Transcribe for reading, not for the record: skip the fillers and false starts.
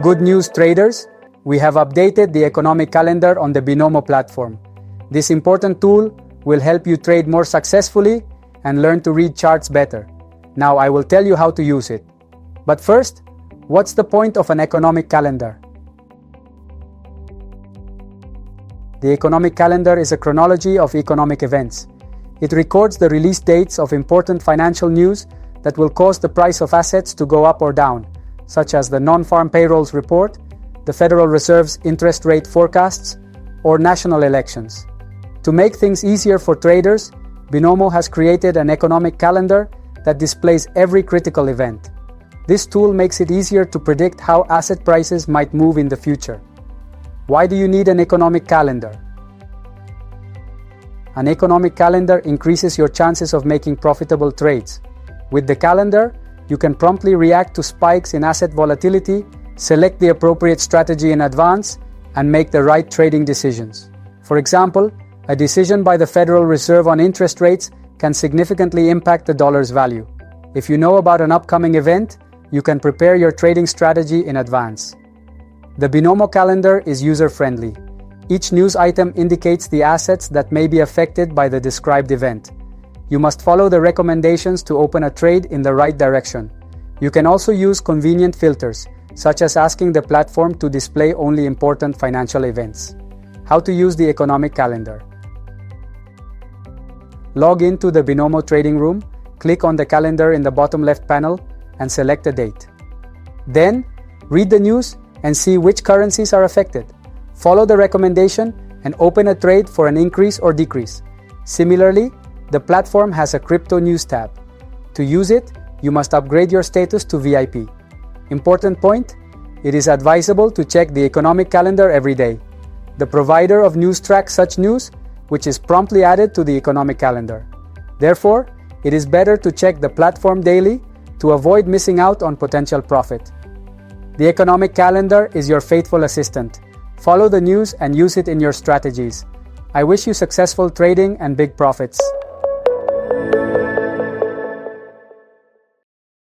Good news, traders! We have updated the economic calendar on the Binomo platform. This important tool will help you trade more successfully and learn to read charts better. Now I will tell you how to use it. But first, what's the point of an economic calendar? The economic calendar is a chronology of economic events. It records the release dates of important financial news that will cause the price of assets to go up or down, such as the non-farm payrolls report, the Federal Reserve's interest rate forecasts, or national elections. To make things easier for traders, Binomo has created an economic calendar that displays every critical event. This tool makes it easier to predict how asset prices might move in the future. Why do you need an economic calendar? An economic calendar increases your chances of making profitable trades. With the calendar, you can promptly react to spikes in asset volatility, select the appropriate strategy in advance, and make the right trading decisions. For example, a decision by the Federal Reserve on interest rates can significantly impact the dollar's value. If you know about an upcoming event, you can prepare your trading strategy in advance. The Binomo calendar is user-friendly. Each news item indicates the assets that may be affected by the described event. You must follow the recommendations to open a trade in the right direction. You can also use convenient filters, such as asking the platform to display only important financial events. How to use the economic calendar. Log into the Binomo trading room, click on the calendar in the bottom left panel, and select a date. Then, read the news and see which currencies are affected. Follow the recommendation and open a trade for an increase or decrease. Similarly, the platform has a crypto news tab. To use it, you must upgrade your status to VIP. Important point: it is advisable to check the economic calendar every day. The provider of news tracks such news, which is promptly added to the economic calendar. Therefore, it is better to check the platform daily to avoid missing out on potential profit. The economic calendar is your faithful assistant. Follow the news and use it in your strategies. I wish you successful trading and big profits.